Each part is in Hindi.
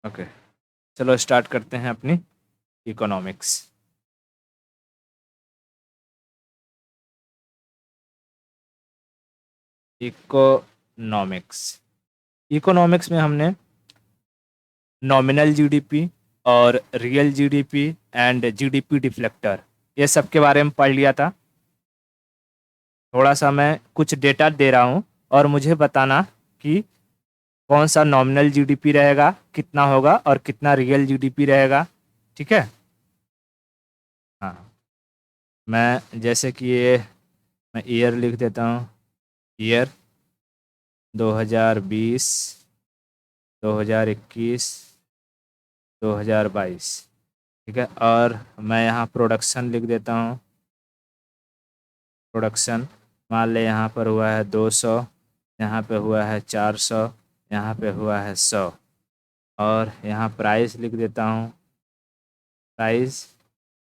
ओके, चलो स्टार्ट करते हैं अपनी इकोनॉमिक्स। इकोनॉमिक्स इकोनॉमिक्स में हमने नॉमिनल जीडीपी और real GDP and GDP deflector ये सब के बारे में पढ़ लिया था। थोड़ा सा मैं कुछ डेटा दे रहा हूँ और मुझे बताना कि कौन सा नॉमिनल जीडीपी रहेगा, कितना होगा और कितना रियल जीडीपी रहेगा। ठीक है। हाँ, मैं जैसे कि ये मैं ईयर लिख देता हूँ। ईयर 2020, 2021, 2022। ठीक है। और मैं यहाँ प्रोडक्शन लिख देता हूँ। प्रोडक्शन मान ले यहाँ पर हुआ है 200, यहाँ पे हुआ है 400, यहाँ पे हुआ है 100। और यहाँ प्राइस लिख देता हूँ। प्राइस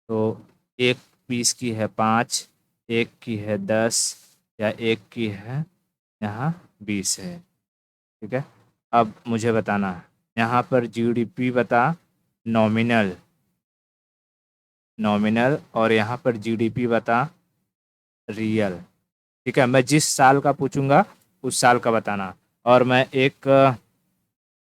तो एक पीस की है 5, एक की है 10 या एक की है यहाँ 20 है। ठीक है। अब मुझे बताना है यहाँ पर जीडीपी बता, नॉमिनल नॉमिनल और यहाँ पर जीडीपी बता, रियल। ठीक है। मैं जिस साल का पूछूंगा उस साल का बताना। और मैं एक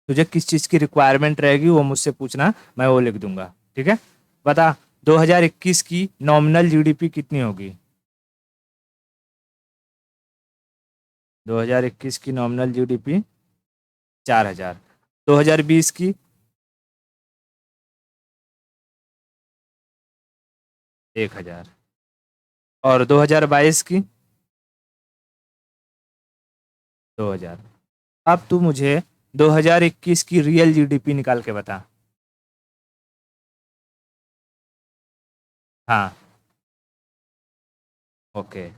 तुझे किस चीज़ की रिक्वायरमेंट रहेगी वो मुझसे पूछना, मैं वो लिख दूंगा। ठीक है। बता 2021 की नॉमिनल जीडीपी कितनी होगी। 2021 की नॉमिनल जीडीपी 4000। 2020 की 1000। और 2022 की 2000। अब तू मुझे 2021 की रियल जीडीपी निकाल के बता। हाँ। ओके।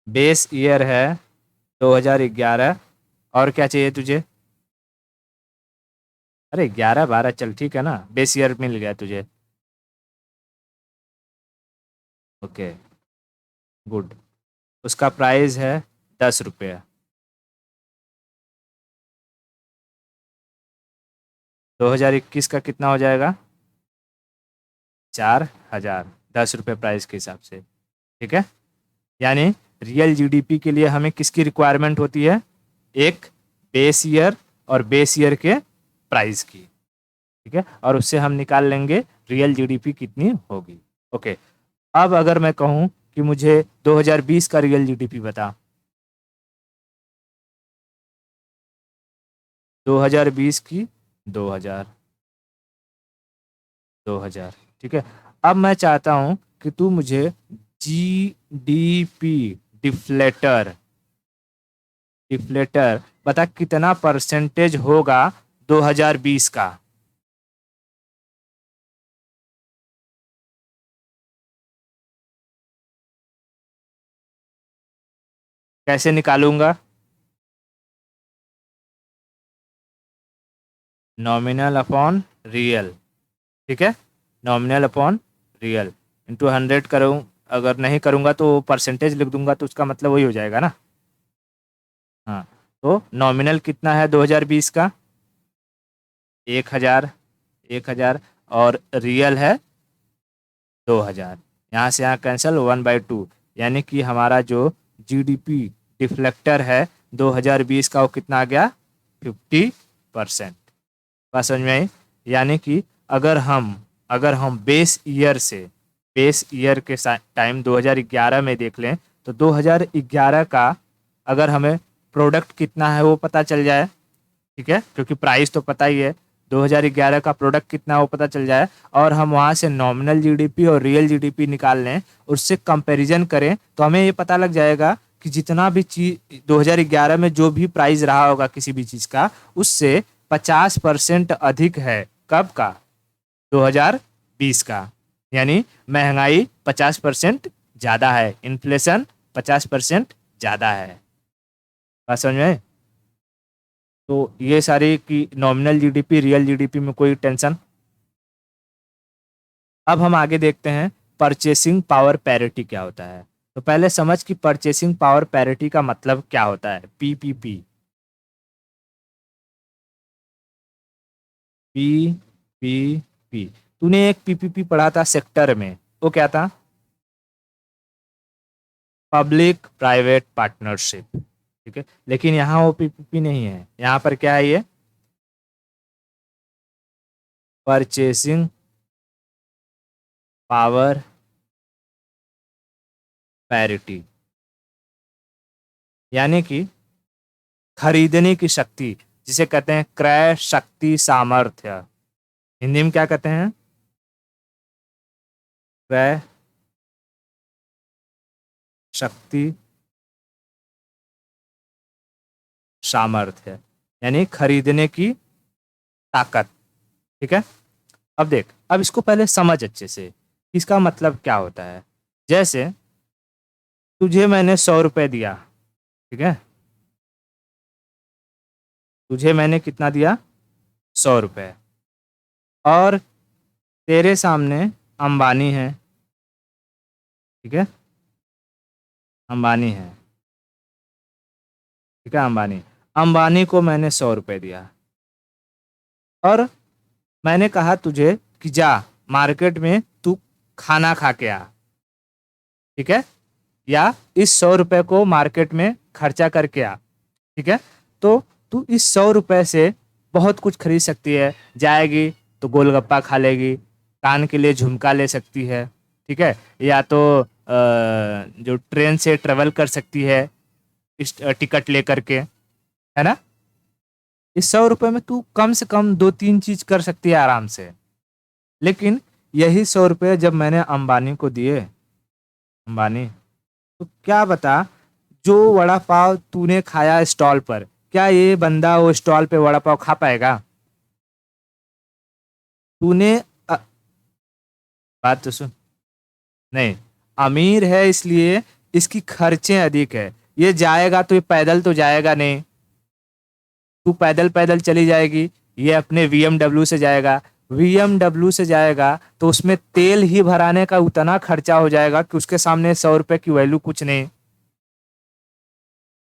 बेस ईयर है 2011। और क्या चाहिए तुझे। अरे 11 12 चल ठीक है ना, बेस ईयर मिल गया तुझे। Okay, good. उसका प्राइस है 10 रुपये। 2021 का कितना हो जाएगा। 4000, 10 रुपये प्राइस के हिसाब से। ठीक है। यानी रियल जीडीपी के लिए हमें किसकी रिक्वायरमेंट होती है, एक बेस ईयर और बेस ईयर के प्राइस की। ठीक है। और उससे हम निकाल लेंगे रियल जीडीपी कितनी होगी। ओके। अब अगर मैं कहूं कि मुझे 2020 का रियल जीडीपी बता। 2020 की 2000। 2000। ठीक है। अब मैं चाहता हूं कि तू मुझे जीडीपी डिफ्लेटर डिफ्लेटर बता, कितना परसेंटेज होगा 2020 का। कैसे निकालूंगा। Nominal upon real. ठीक है। नॉमिनल अपॉन रियल इंटू 100 करूँ। अगर नहीं करूँगा तो परसेंटेज लिख दूंगा तो उसका मतलब वही हो जाएगा ना। हाँ। तो नॉमिनल कितना है 2020 का, 1000। 1000। और रियल है 2000। यहाँ से यहाँ कैंसिल 1/2। यानी कि हमारा जो जीडीपी डिफ्लेक्टर है 2020 का वो कितना आ गया, 50%। बात समझ में आई। यानी कि अगर हम अगर हम बेस ईयर के टाइम 2011 में देख लें तो 2011 का अगर हमें प्रोडक्ट कितना है वो पता चल जाए। ठीक है, क्योंकि प्राइस तो पता ही है। 2011 का प्रोडक्ट कितना है वो पता चल जाए और हम वहाँ से नॉमिनल जीडीपी और रियल जीडीपी निकाल लें, उससे कंपैरिजन करें तो हमें ये पता लग जाएगा कि जितना भी चीज 2011 में जो भी प्राइस रहा होगा किसी भी चीज का, उससे 50% अधिक है। कब का, 2020 का। यानी महंगाई 50% ज्यादा है, इन्फ्लेशन 50% ज्यादा है। बात समझ में आए? तो ये सारी की नॉमिनल जीडीपी रियल जीडीपी में कोई टेंशन। अब हम आगे देखते हैं परचेसिंग पावर पैरिटी क्या होता है। तो पहले समझ कि परचेसिंग पावर पैरिटी का मतलब क्या होता है, पीपीपी। पीपीपी, तूने एक पीपीपी पढ़ा था सेक्टर में, वो क्या था? पब्लिक प्राइवेट पार्टनरशिप, ठीक है। लेकिन यहाँ वो पीपीपी नहीं है, यहाँ पर क्या है? ये परचेसिंग पावर पैरिटी, यानी कि खरीदने की शक्ति, जिसे कहते हैं क्रय शक्ति सामर्थ्य। हिंदी में क्या कहते हैं? क्रय शक्ति सामर्थ्य, यानी खरीदने की ताकत, ठीक है। अब देख, अब इसको पहले समझ अच्छे से, इसका मतलब क्या होता है। जैसे तुझे मैंने 100 रुपए दिया, ठीक है, तुझे मैंने कितना दिया? 100 रुपए। और तेरे सामने अंबानी है, ठीक है, अंबानी है, ठीक है, अंबानी, अंबानी को मैंने 100 रुपए दिया और मैंने कहा तुझे कि जा मार्केट में तू खाना खा के आ, ठीक है, या इस 100 रुपए को मार्केट में खर्चा करके आ, ठीक है। तो तू इस 100 रुपए से बहुत कुछ खरीद सकती है। जाएगी तो गोलगप्पा खा लेगी, कान के लिए झुमका ले सकती है, ठीक है, या तो जो ट्रेन से ट्रेवल कर सकती है इस टिकट लेकर के, है ना। इस 100 रुपए में तू कम से कम 2-3 चीज कर सकती है आराम से। लेकिन यही 100 रुपए जब मैंने अंबानी को दिए, अंबानी, तो क्या बता, जो वड़ा पाव तूने खाया स्टॉल पर, क्या ये बंदा वो स्टॉल पे वड़ा पाव खा पाएगा? तूने अ, बात तो सुन, नहीं, अमीर है इसलिए इसकी खर्चें अधिक है। ये जाएगा तो ये पैदल तो जाएगा नहीं, तू पैदल पैदल चली जाएगी, ये अपने वीएमडब्ल्यू से जाएगा, वीएमडब्ल्यू से जाएगा तो उसमें तेल ही भराने का उतना खर्चा हो जाएगा कि उसके सामने 100 रुपए की वैल्यू कुछ नहीं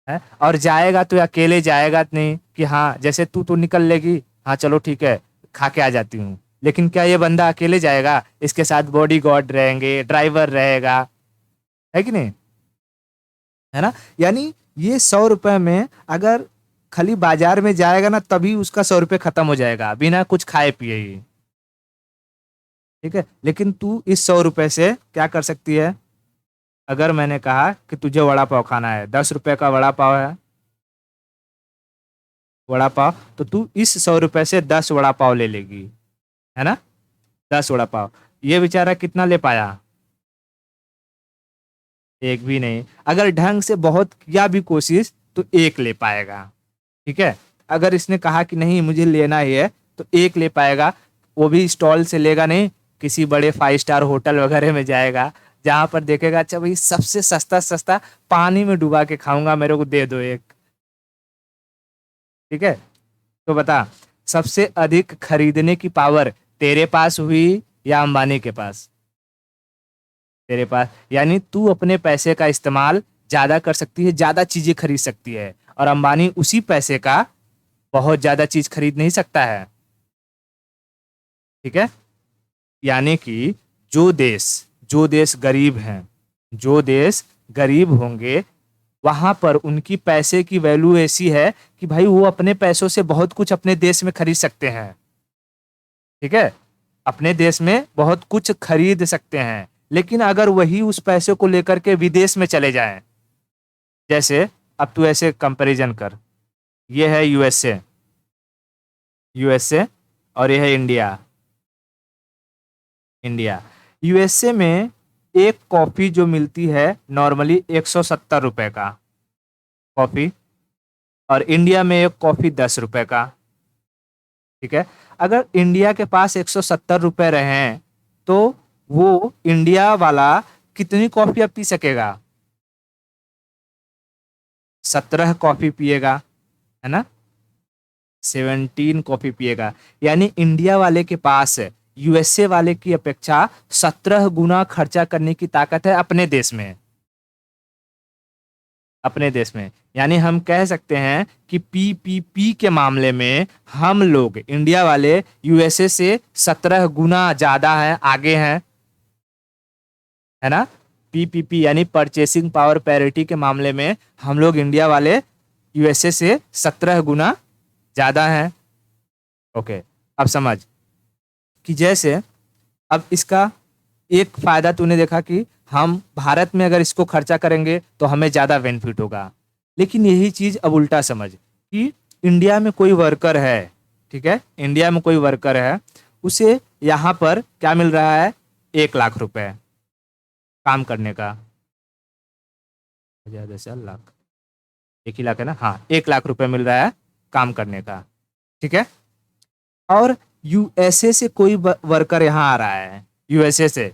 है। और जाएगा तो अकेले जाएगा नहीं कि हाँ जैसे तू तो निकल लेगी, हाँ चलो ठीक है खा के आ जाती हूँ, लेकिन क्या ये बंदा अकेले जाएगा? इसके साथ बॉडी गार्ड रहेंगे, ड्राइवर रहेगा, है कि नहीं, है ना। यानी ये 100 रुपए में अगर खाली बाजार में जाएगा ना तभी उसका 100 रुपए खत्म हो जाएगा बिना कुछ खाए पिए ही, ठीक है। लेकिन तू इस 100 रुपए से क्या कर सकती है? अगर मैंने कहा कि तुझे वड़ा पाव खाना है, 10 रुपए का वड़ा पाव है, वड़ा पाव, तो तू इस 100 रुपए से 10 वड़ा पाव ले लेगी, है ना, 10 वड़ा पाव। ये बेचारा कितना ले पाया? एक भी नहीं। अगर ढंग से बहुत किया भी कोशिश तो एक ले पाएगा, ठीक है। अगर इसने कहा कि नहीं मुझे लेना ही है तो एक ले पाएगा, वो भी स्टॉल से लेगा नहीं, किसी बड़े 5 स्टार होटल वगैरह में जाएगा, जहां पर देखेगा अच्छा भाई सबसे सस्ता सस्ता पानी में डुबा के खाऊंगा, मेरे को दे दो एक, ठीक है। तो बता, सबसे अधिक खरीदने की पावर तेरे पास हुई या अंबानी के पास? तेरे पास, यानी तू अपने पैसे का इस्तेमाल ज्यादा कर सकती है, ज्यादा चीजें खरीद सकती है, और अंबानी उसी पैसे का बहुत ज्यादा चीज खरीद नहीं सकता है, ठीक है। यानी कि जो देश गरीब हैं, जो देश गरीब होंगे वहां पर उनकी पैसे की वैल्यू ऐसी है कि भाई वो अपने पैसों से बहुत कुछ अपने देश में खरीद सकते हैं, ठीक है, अपने देश में बहुत कुछ खरीद सकते हैं। लेकिन अगर वही उस पैसे को लेकर के विदेश में चले जाएं, जैसे अब तू ऐसे कंपैरिजन कर, ये है यूएसए, यूएसए, और ये है इंडिया, इंडिया। यूएसए में एक कॉफी जो मिलती है नॉर्मली 170 रुपए का कॉफी, और इंडिया में एक कॉफी 10 रुपए का, ठीक है। अगर इंडिया के पास 170 रुपए रहे तो वो इंडिया वाला कितनी कॉफी अब पी सकेगा? 17 कॉफी पिएगा, है ना, 17 कॉफी पिएगा। यानी इंडिया वाले के पास यूएसए वाले की अपेक्षा 17 गुना खर्चा करने की ताकत है अपने देश में, अपने देश में। यानी हम कह सकते हैं कि पीपीपी के मामले में हम लोग इंडिया वाले यूएसए से 17 गुना ज्यादा है, आगे हैं, है ना। पीपीपी यानी परचेसिंग पावर पैरिटी के मामले में हम लोग इंडिया वाले यूएसए से 17 गुना ज्यादा हैं। ओके, अब समझ कि जैसे अब इसका एक फायदा तूने देखा कि हम भारत में अगर इसको खर्चा करेंगे तो हमें ज्यादा बेनिफिट होगा। लेकिन यही चीज अब उल्टा समझ कि इंडिया में कोई वर्कर है, ठीक है, इंडिया में कोई वर्कर है, उसे यहाँ पर क्या मिल रहा है, 1 लाख रुपए काम करने का। 10,000 लाख, 1 ही लाख है ना, हाँ, 1 लाख रुपए मिल रहा है काम करने का, ठीक है। और यूएसए से कोई वर्कर यहाँ आ रहा है, यूएसए से,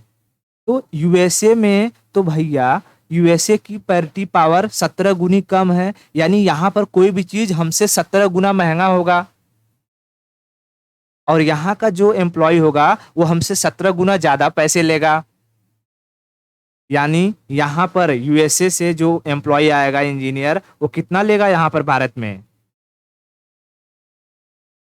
तो यूएसए में तो भैया यूएसए की पैरिटी पावर 17 गुनी कम है, यानी यहाँ पर कोई भी चीज हमसे 17 गुना महंगा होगा, और यहाँ का जो एम्प्लॉय होगा वो हमसे 17 गुना ज्यादा पैसे लेगा। यानी यहाँ पर यूएसए से जो एम्प्लॉय आएगा, इंजीनियर, वो कितना लेगा यहाँ पर भारत में,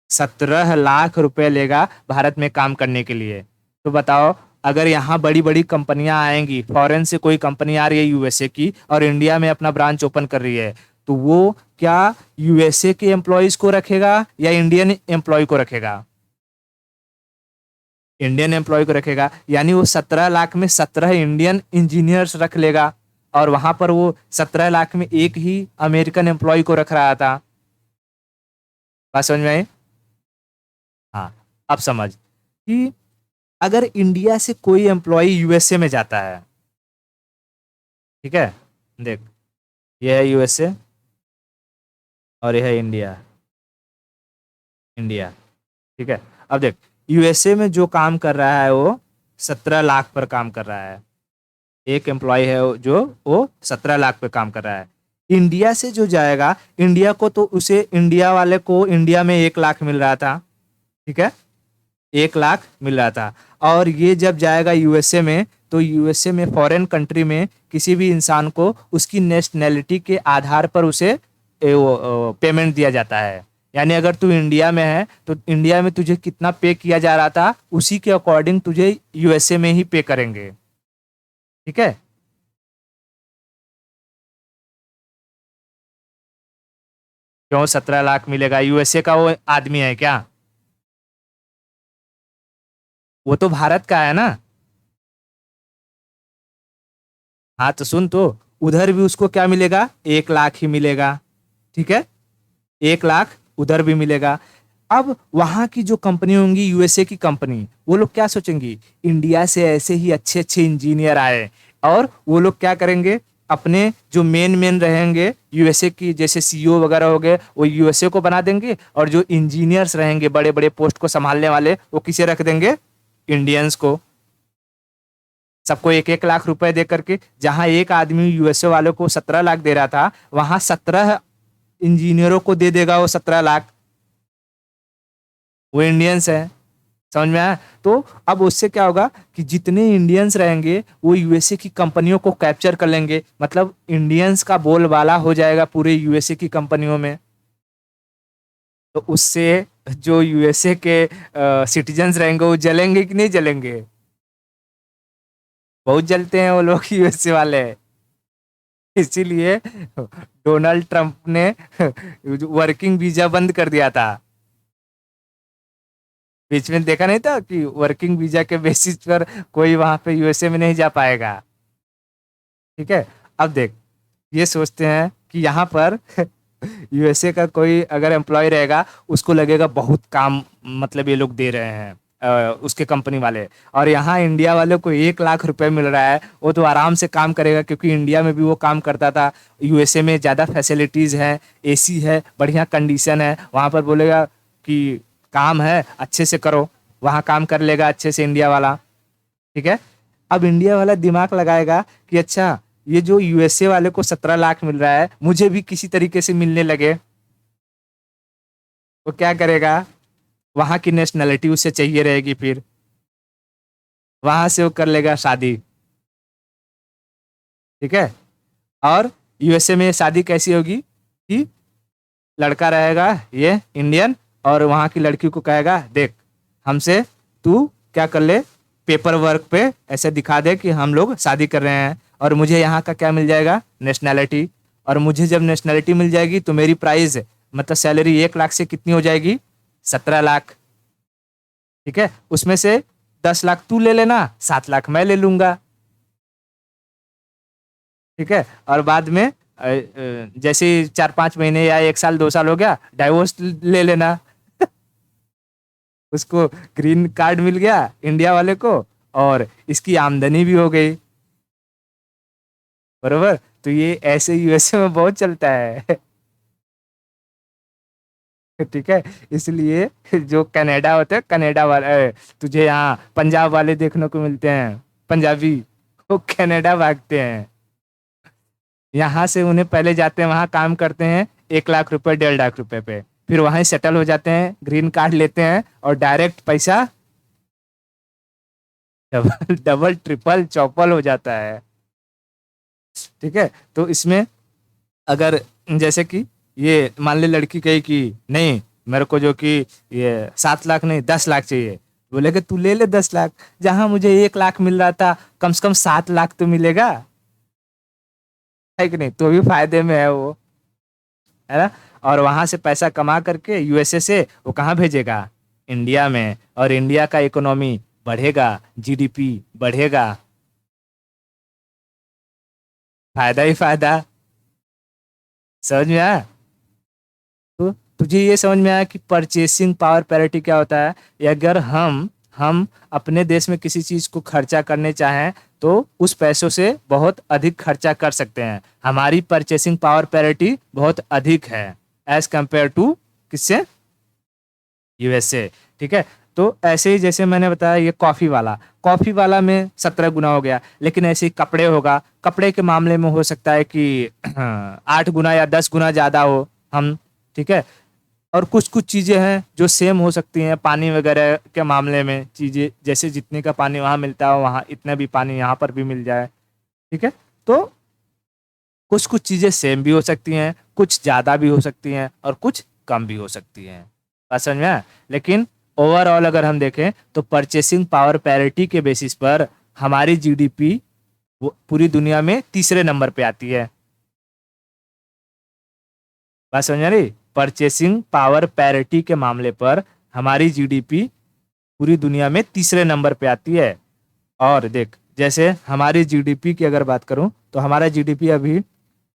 17 लाख रुपए लेगा भारत में काम करने के लिए। तो बताओ, अगर यहाँ बड़ी बड़ी कंपनियां आएंगी, फॉरेन से कोई कंपनी आ रही है यूएसए की और इंडिया में अपना ब्रांच ओपन कर रही है, तो वो क्या यूएसए के एम्प्लॉयज को रखेगा या इंडियन एम्प्लॉय को रखेगा, इंडियन एम्प्लॉय को रखेगा। यानी वो 17 लाख में 17 इंडियन इंजीनियर्स रख लेगा, और वहां पर वो 17 लाख में एक ही अमेरिकन एम्प्लॉय को रख रहा था। बात समझ में आई? हाँ, अब समझ कि अगर इंडिया से कोई एम्प्लॉय यूएसए में जाता है, ठीक है, देख, ये है यूएसए और ये है इंडिया, इंडिया, ठीक है। अब देख, यूएसए में जो काम कर रहा है वो 17 लाख पर काम कर रहा है, एक एम्प्लॉय है जो वो 17 लाख पे काम कर रहा है। इंडिया से जो जाएगा, इंडिया को तो उसे, इंडिया वाले को इंडिया में 1 लाख मिल रहा था, ठीक है, 1 लाख मिल रहा था। और ये जब जाएगा यूएसए में, तो यूएसए में, फॉरेन कंट्री में, किसी भी इंसान को उसकी नेशनैलिटी के आधार पर उसे पेमेंट दिया जाता है। यानी अगर तू इंडिया में है तो इंडिया में तुझे कितना पे किया जा रहा था, उसी के अकॉर्डिंग तुझे यूएसए में ही पे करेंगे, ठीक है। क्यों 17 लाख मिलेगा, यूएसए का वो आदमी है क्या, वो तो भारत का है ना। हाँ तो सुन, तो उधर भी उसको क्या मिलेगा, 1 लाख ही मिलेगा, ठीक है, 1 लाख उधर भी मिलेगा। अब वहां की जो कंपनी होंगी, यूएसए की कंपनी, वो लोग क्या सोचेंगी, इंडिया से ऐसे ही अच्छे अच्छे इंजीनियर आए, और वो लोग क्या करेंगे, अपने जो मेन मेन रहेंगे यूएसए की, जैसे सीईओ वगैरह हो गए, वो यूएसए को बना देंगे, और जो इंजीनियर्स रहेंगे बड़े बड़े पोस्ट को संभालने वाले, वो किसे रख देंगे, इंडियंस को। सबको 1 1 लाख रुपए दे करके, जहां एक आदमी यूएसए वालों को 17 लाख दे रहा था, वहां 17 इंजीनियरों को दे देगा वो 17 लाख, वो इंडियंस है। समझ में आया? तो अब उससे क्या होगा कि जितने इंडियंस रहेंगे वो यूएसए की कंपनियों को कैप्चर कर लेंगे, मतलब इंडियंस का बोलबाला हो जाएगा पूरे यूएसए की कंपनियों में। तो उससे जो यूएसए के सिटीजन्स रहेंगे वो जलेंगे कि नहीं जलेंगे, बहुत जलते हैं वो लोग यूएसए वाले। इसीलिए डोनाल्ड ट्रंप ने वर्किंग वीजा बंद कर दिया था। बीच में देखा नहीं था कि वर्किंग वीजा के बेसिस पर कोई वहां पे यूएसए में नहीं जा पाएगा, ठीक है। अब देख, ये सोचते हैं कि यहाँ पर यूएसए का कोई अगर एम्प्लॉय रहेगा, उसको लगेगा बहुत काम, मतलब ये लोग दे रहे हैं, उसके कंपनी वाले, और यहाँ इंडिया वाले को 1 लाख रुपए मिल रहा है, वो तो आराम से काम करेगा, क्योंकि इंडिया में भी वो काम करता था। यूएसए में ज़्यादा फैसिलिटीज़ हैं, एसी है, बढ़िया कंडीशन है, वहाँ पर बोलेगा कि काम है अच्छे से करो, वहाँ काम कर लेगा अच्छे से इंडिया वाला, ठीक है। अब इंडिया वाला दिमाग लगाएगा कि अच्छा, ये जो यूएसए वाले को 17 लाख मिल रहा है, मुझे भी किसी तरीके से मिलने लगे, वो क्या करेगा, वहां की नेशनैलिटी उसे चाहिए रहेगी, फिर वहां से वो कर लेगा शादी, ठीक है। और यूएसए में शादी कैसी होगी, कि लड़का रहेगा ये इंडियन, और वहाँ की लड़की को कहेगा देख हमसे तू क्या कर ले, पेपर वर्क पे ऐसे दिखा दे कि हम लोग शादी कर रहे हैं, और मुझे यहाँ का क्या मिल जाएगा, नेशनैलिटी। और मुझे जब नेशनैलिटी मिल जाएगी तो मेरी प्राइस मतलब सैलरी 1 लाख से कितनी हो जाएगी, 17 लाख। ठीक है, उसमें से 10 लाख तू ले लेना, 7 लाख मैं ले लूंगा। ठीक है, और बाद में जैसे ही 4-5 महीने या 1 साल 2 साल हो गया, डाइवोर्स ले लेना। उसको ग्रीन कार्ड मिल गया इंडिया वाले को, और इसकी आमदनी भी हो गई। बरोबर, तो ये ऐसे यूएसए में बहुत चलता है। ठीक है, इसलिए जो कनाडा होते हैं, कनाडा वाले तुझे यहाँ पंजाब वाले देखने को मिलते हैं, पंजाबी, वो कनाडा भागते हैं। यहाँ से उन्हें पहले जाते हैं, वहाँ काम करते हैं 1 लाख रुपए 1.5 लाख रुपए पे, फिर वहीं सेटल हो जाते हैं, ग्रीन कार्ड लेते हैं, और डायरेक्ट पैसा डबल डबल ट्रिपल चौपल हो जाता है। ठीक है, तो इसमें अगर जैसे कि ये मान ले लड़की कही कि नहीं मेरे को जो कि ये 7 लाख नहीं 10 लाख चाहिए, बोले कि तू ले ले 10 लाख, जहां मुझे 1 लाख मिल रहा था कम से कम 7 लाख तो मिलेगा, है कि नहीं, तो भी फायदे में है वो, है ना। और वहां से पैसा कमा करके यूएसए से वो कहाँ भेजेगा, इंडिया में, और इंडिया का इकोनॉमी बढ़ेगा, जीडीपी बढ़ेगा, फायदा ही फायदा। समझ में आया। तो तुझे ये समझ में आया कि परचेसिंग पावर पैरिटी क्या होता है। ये अगर हम अपने देश में किसी चीज को खर्चा करने चाहें तो उस पैसों से बहुत अधिक खर्चा कर सकते हैं। हमारी परचेसिंग पावर पैरिटी बहुत अधिक है एज कंपेयर टू किससे, यूएसए। ठीक है, तो ऐसे ही जैसे मैंने बताया ये कॉफी वाला में 17 गुना हो गया, लेकिन ऐसे ही कपड़े होगा, कपड़े के मामले में हो सकता है कि 8 गुना या 10 गुना ज्यादा हो हम। ठीक है, और कुछ कुछ चीजें हैं जो सेम हो सकती हैं, पानी वगैरह के मामले में चीजें जैसे जितने का पानी वहां मिलता है वहां इतना भी पानी यहाँ पर भी मिल जाए। ठीक है, तो कुछ कुछ चीजें सेम भी हो सकती हैं, कुछ ज्यादा भी हो सकती हैं, और कुछ कम भी हो सकती हैं। बात समझ में आया? लेकिन ओवरऑल अगर हम देखें तो परचेसिंग पावर पैरिटी के बेसिस पर हमारी जीडीपी वो पूरी दुनिया में तीसरे नंबर पे आती है। बात समझ में आ रही? परचेसिंग पावर पैरिटी के मामले पर हमारी जीडीपी पूरी दुनिया में तीसरे नंबर पे आती है। और देख जैसे हमारी जीडीपी की अगर बात करूं तो हमारा जीडीपी अभी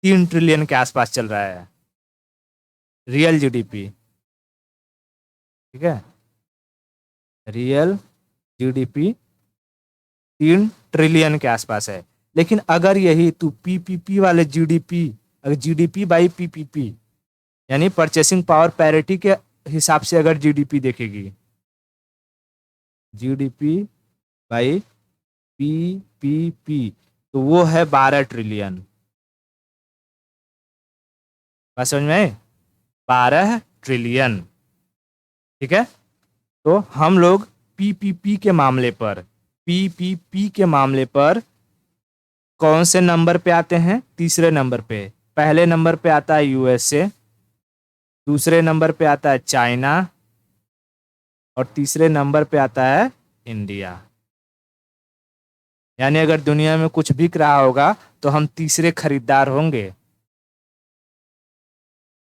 3 ट्रिलियन के आसपास चल रहा है, रियल जीडीपी। ठीक है, रियल जीडीपी 3 ट्रिलियन के आसपास है। लेकिन अगर यही तू पीपीपी वाले जीडीपी, अगर जीडीपी बाई पीपीपी यानी परचेसिंग पावर पैरिटी के हिसाब से अगर जीडीपी देखेगी, जीडीपी बाई पीपीपी, तो वो है 12 ट्रिलियन। बात समझ में आई? 12 ट्रिलियन। ठीक है, तो हम लोग पीपीपी के मामले पर, पीपीपी के मामले पर कौन से नंबर पे आते हैं? तीसरे नंबर पे। पहले नंबर पे आता है यूएसए, दूसरे नंबर पे आता है चाइना, और तीसरे नंबर पे आता है इंडिया। यानी अगर दुनिया में कुछ बिक रहा होगा तो हम तीसरे खरीदार होंगे।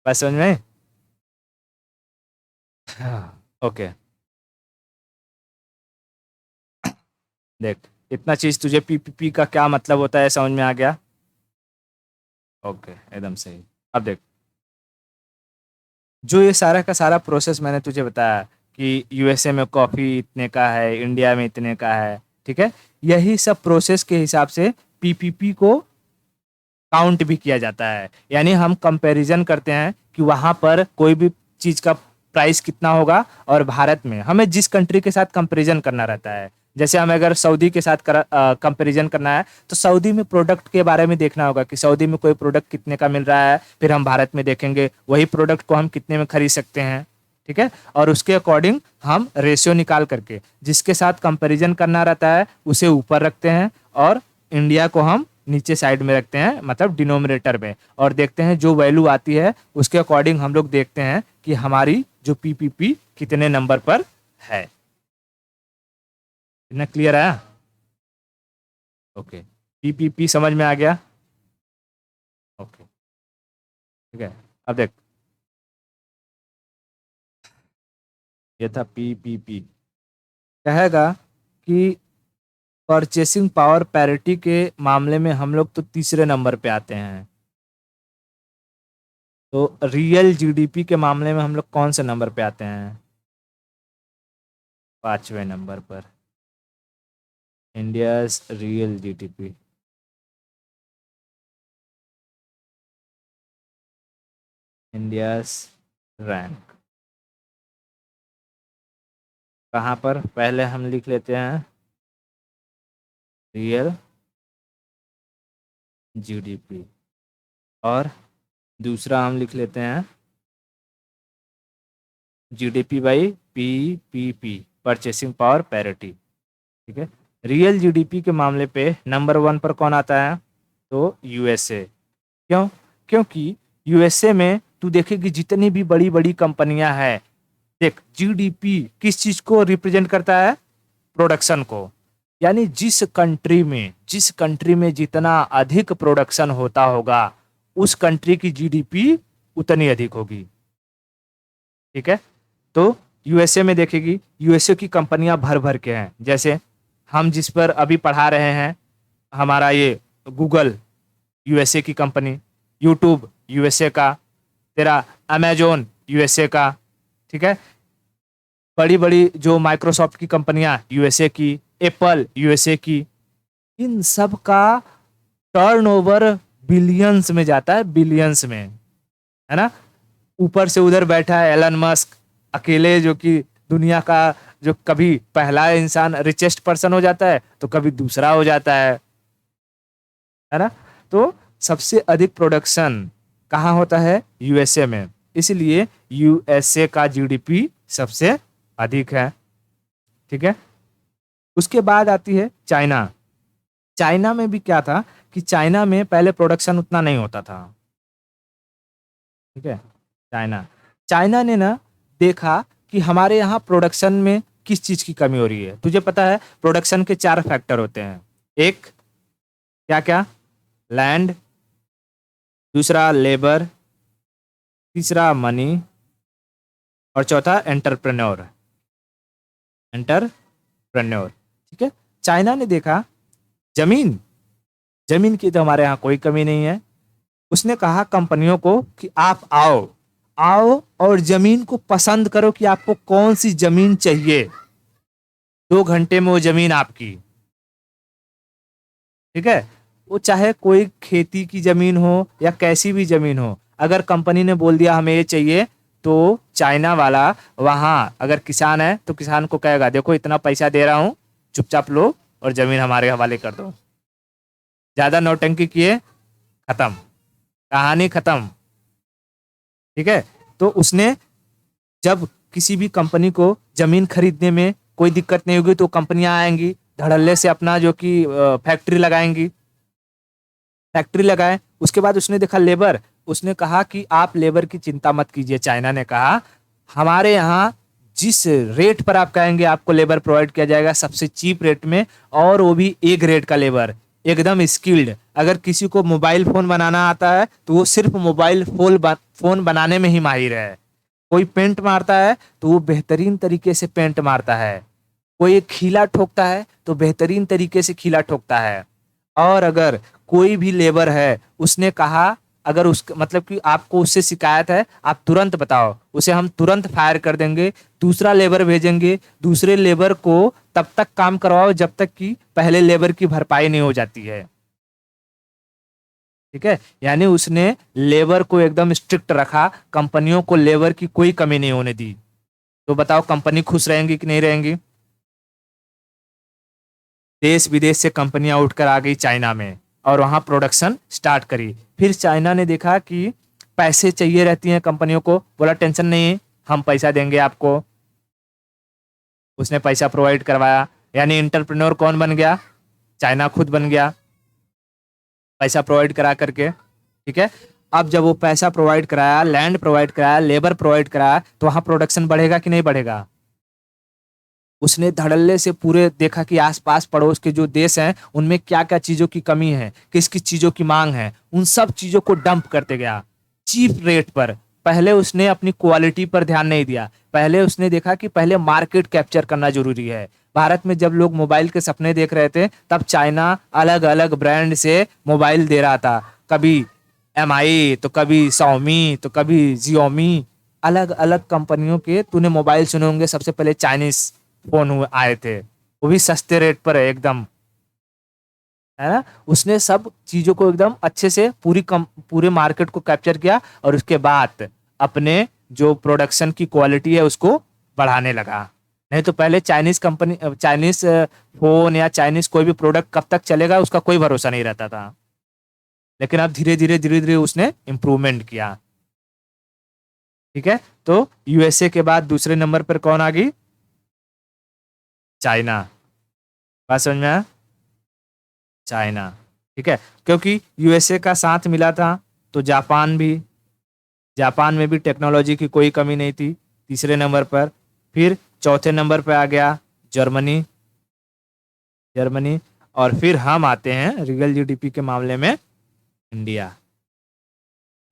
बस समझ में? ओके, देख इतना चीज तुझे पीपीपी का क्या मतलब होता है समझ में आ गया? ओके, एकदम सही। अब देख जो ये सारा का सारा प्रोसेस मैंने तुझे बताया कि यूएसए में कॉफ़ी इतने का है, इंडिया में इतने का है, ठीक है, यही सब प्रोसेस के हिसाब से पीपीपी को काउंट भी किया जाता है। यानी हम कंपैरिजन करते हैं कि वहाँ पर कोई भी चीज़ का प्राइस कितना होगा, और भारत में हमें जिस कंट्री के साथ कंपैरिजन करना रहता है, जैसे हमें अगर सऊदी के साथ कंपैरिजन करना है तो सऊदी में प्रोडक्ट के बारे में देखना होगा कि सऊदी में कोई प्रोडक्ट कितने का मिल रहा है, फिर हम भारत में देखेंगे वही प्रोडक्ट को हम कितने में खरीद सकते हैं। ठीक है, और उसके अकॉर्डिंग हम रेशियो निकाल करके जिसके साथ कंपैरिजन करना रहता है उसे ऊपर रखते हैं, और इंडिया को हम नीचे साइड में रखते हैं, मतलब डिनोमिनेटर में, और देखते हैं जो वैल्यू आती है उसके अकॉर्डिंग हम लोग देखते हैं कि हमारी जो पीपीपी कितने नंबर पर है। इतना क्लियर है? ओके, पीपीपी समझ में आ गया? ओके, ठीक है। अब देख, ये था पीपीपी। कहेगा कि परचेसिंग पावर पैरिटी के मामले में हम लोग तो तीसरे नंबर पे आते हैं, तो रियल जीडीपी के मामले में हम लोग कौन से नंबर पे आते हैं? 5वें नंबर पर। India's real GDP, India's rank कहाँ पर? पहले हम लिख लेते हैं रियल जीडीपी, और दूसरा हम लिख लेते हैं GDP by PPP, purchasing power parity. ठीक है, रियल जीडीपी के मामले पे नंबर 1 पर कौन आता है? तो यूएसए। क्यों? क्योंकि यूएसए में तू देखेगी जितनी भी बड़ी बड़ी कंपनियां हैं, देख जीडीपी किस चीज को रिप्रेजेंट करता है? प्रोडक्शन को। यानी जिस कंट्री में जितना अधिक प्रोडक्शन होता होगा, उस कंट्री की जीडीपी उतनी अधिक होगी। ठीक है, तो यूएसए में देखेगी, यूएसए की कंपनियां भर भर के हैं। जैसे हम जिस पर अभी पढ़ा रहे हैं, हमारा ये गूगल यूएसए की कंपनी, यूट्यूब यूएसए का, तेरा अमेजोन यूएसए का। ठीक है, बड़ी बड़ी जो माइक्रोसॉफ्ट की कंपनियां यूएसए की, एप्पल यूएसए की, इन सब का टर्नओवर बिलियंस में जाता है, बिलियंस में, है ना। ऊपर से उधर बैठा है एलन मस्क अकेले, जो कि दुनिया का जो कभी पहला इंसान रिचेस्ट पर्सन हो जाता है तो कभी दूसरा हो जाता है ना। तो सबसे अधिक प्रोडक्शन कहाँ होता है? यूएसए में, इसलिए यूएसए का जीडीपी सबसे अधिक है। ठीक है, उसके बाद आती है चाइना। चाइना में भी क्या था कि चाइना में पहले प्रोडक्शन उतना नहीं होता था। ठीक है, चाइना चाइना ने ना देखा कि हमारे यहाँ प्रोडक्शन में किस चीज की कमी हो रही है। तुझे पता है प्रोडक्शन के 4 फैक्टर होते हैं। एक, क्या क्या? लैंड, दूसरा लेबर, तीसरा मनी, और चौथा एंटरप्रेन्योर। एंटरप्रेन्योर, ठीक है। चाइना ने देखा जमीन जमीन की तो हमारे यहाँ कोई कमी नहीं है। उसने कहा कंपनियों को कि आप आओ आओ और जमीन को पसंद करो कि आपको कौन सी जमीन चाहिए। 2 घंटे में वो जमीन आपकी। ठीक है, वो चाहे कोई खेती की जमीन हो या कैसी भी जमीन हो, अगर कंपनी ने बोल दिया हमें ये चाहिए, तो चाइना वाला वहां अगर किसान है तो किसान को कहेगा देखो इतना पैसा दे रहा हूं, चुपचाप लो और जमीन हमारे हवाले कर दो। ज्यादा नौटंकी किए, खत्म, कहानी खत्म। ठीक है, तो उसने जब किसी भी कंपनी को जमीन खरीदने में कोई दिक्कत नहीं होगी तो कंपनियां आएंगी धड़ल्ले से अपना जो कि फैक्ट्री लगाएंगी। फैक्ट्री लगाए, उसके बाद उसने देखा लेबर। उसने कहा कि आप लेबर की चिंता मत कीजिए। चाइना ने कहा हमारे यहाँ जिस रेट पर आप कहेंगे आपको लेबर प्रोवाइड किया जाएगा, सबसे चीप रेट में, और वो भी ए ग्रेड का लेबर, एकदम स्किल्ड। अगर किसी को मोबाइल फोन बनाना आता है तो वो सिर्फ मोबाइल फोन बनाने में ही माहिर है। कोई पेंट मारता है तो वो बेहतरीन तरीके से पेंट मारता है। कोई एक खीला ठोकता है तो बेहतरीन तरीके से खीला ठोकता है। और अगर कोई भी लेबर है, उसने कहा अगर उस मतलब कि आपको उससे शिकायत है, आप तुरंत बताओ, उसे हम तुरंत फायर कर देंगे, दूसरा लेबर भेजेंगे। दूसरे लेबर को तब तक काम करवाओ जब तक कि पहले लेबर की भरपाई नहीं हो जाती है। ठीक है, यानी उसने लेबर को एकदम स्ट्रिक्ट रखा, कंपनियों को लेबर की कोई कमी नहीं होने दी। तो बताओ कंपनी खुश रहेंगी कि नहीं रहेंगी? देश विदेश से कंपनियां उठकर आ गई चाइना में और वहां प्रोडक्शन स्टार्ट करी। फिर चाइना ने देखा कि पैसे चाहिए रहती हैं कंपनियों को, बोला टेंशन नहीं, हम पैसा देंगे आपको। उसने पैसा प्रोवाइड करवाया, यानी इंटरप्रेन्योर कौन बन गया? चाइना खुद बन गया। पैसा प्रोवाइड करा करके, ठीक है। अब जब वो पैसा प्रोवाइड कराया, लैंड प्रोवाइड कराया, लेबर प्रोवाइड कराया, तो वहां प्रोडक्शन बढ़ेगा कि नहीं बढ़ेगा? उसने धड़ल्ले से पूरे देखा कि आसपास पड़ोस के जो देश हैं उनमें क्या क्या चीजों की कमी है, किस किस चीजों की मांग है, उन सब चीजों को डंप करते गया चीप रेट पर। पहले उसने अपनी क्वालिटी पर ध्यान नहीं दिया, पहले उसने देखा कि पहले मार्केट कैप्चर करना जरूरी है। भारत में जब लोग मोबाइल के सपने देख रहे थे, तब चाइना अलग अलग ब्रांड से मोबाइल दे रहा था, कभी MI, तो कभी Xiaomi, तो कभी Xiaomi। अलग अलग कंपनियों के तूने मोबाइल सुने होंगे, सबसे पहले चाइनीज फोन हुए आए थे, वो भी सस्ते रेट पर है एकदम, है ना। उसने सब चीजों को एकदम अच्छे से पूरे मार्केट को कैप्चर किया, और उसके बाद अपने जो प्रोडक्शन की क्वालिटी है उसको बढ़ाने लगा। नहीं तो पहले चाइनीज कंपनी, चाइनीज फोन या चाइनीज कोई भी प्रोडक्ट कब तक चलेगा उसका कोई भरोसा नहीं रहता था। लेकिन अब धीरे धीरे उसने इम्प्रूवमेंट किया, ठीक है। तो USA के बाद दूसरे नंबर पर कौन आ गई? चाइना। बात समझ में आया? चाइना, ठीक है। क्योंकि USA का साथ मिला था, तो जापान भी, जापान में भी टेक्नोलॉजी की कोई कमी नहीं थी, तीसरे नंबर पर। फिर चौथे नंबर पर आ गया जर्मनी, जर्मनी। और फिर हम आते हैं रियल GDP के मामले में, इंडिया।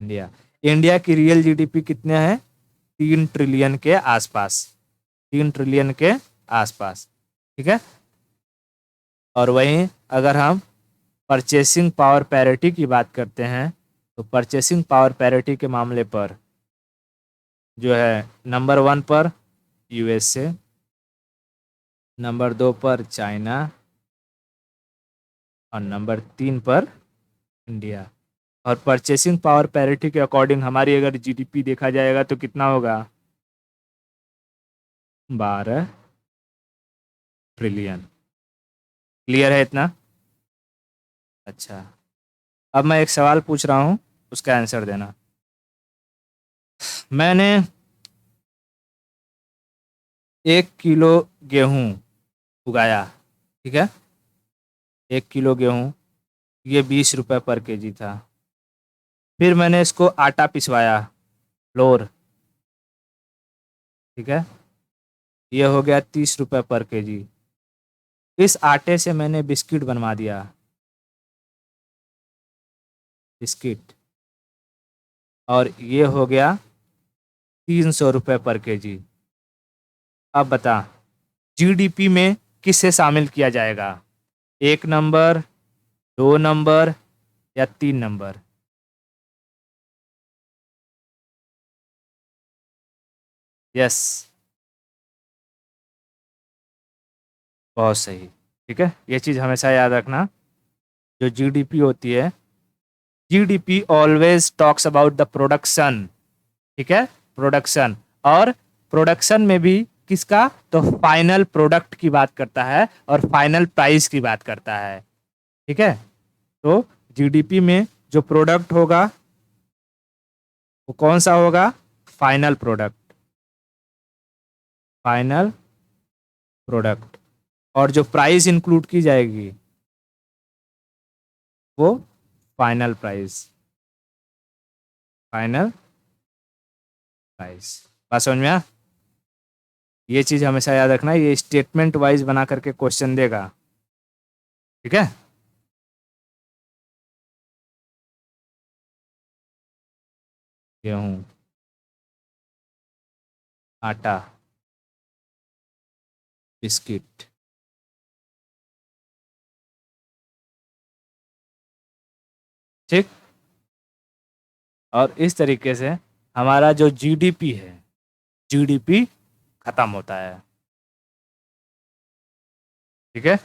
इंडिया इंडिया की रियल GDP कितने हैं? 3 ट्रिलियन के आसपास, 3 ट्रिलियन के आसपास, ठीक है। और वहीं अगर हम परचेसिंग पावर पैरिटी की बात करते हैं, तो परचेसिंग पावर पैरिटी के मामले पर जो है नंबर 1 पर USA, नंबर 2 पर चाइना, और नंबर 3 पर इंडिया। और परचेसिंग पावर पैरिटी के अकॉर्डिंग हमारी अगर GDP देखा जाएगा तो कितना होगा? 12 ट्रिलियन। क्लियर है इतना? अच्छा, अब मैं एक सवाल पूछ रहा हूँ, उसका आंसर देना। मैंने 1 किलो गेहूं उगाया, ठीक है। 1 किलो गेहूं, ये 20 रुपए पर केजी था। फिर मैंने इसको आटा पिसवाया, फ्लोर, ठीक है। ये हो गया 30 रुपए पर केजी। इस आटे से मैंने बिस्किट बनवा दिया, बिस्किट, और ये हो गया 300 रुपए पर केजी। अब बता, GDP में किससे शामिल किया जाएगा? 1 नंबर, 2 नंबर, या 3 नंबर? यस, बहुत सही, ठीक है। ये चीज़ हमेशा याद रखना, जो GDP होती है, GDP always talks about the production, ठीक है, प्रोडक्शन। और प्रोडक्शन में भी किसका? तो फाइनल प्रोडक्ट की बात करता है, और फाइनल प्राइस की बात करता है, ठीक है। तो GDP में जो प्रोडक्ट होगा वो कौन सा होगा? Final product, final product. और जो प्राइस इंक्लूड की जाएगी वो फाइनल प्राइस, फाइनल प्राइस। बात समझ में आया? ये चीज हमेशा याद रखना, ये स्टेटमेंट वाइज बना करके क्वेश्चन देगा, ठीक है। गेहूं, आटा, बिस्किट, ठीक। और इस तरीके से हमारा जो GDP है, GDP खत्म होता है, ठीक है।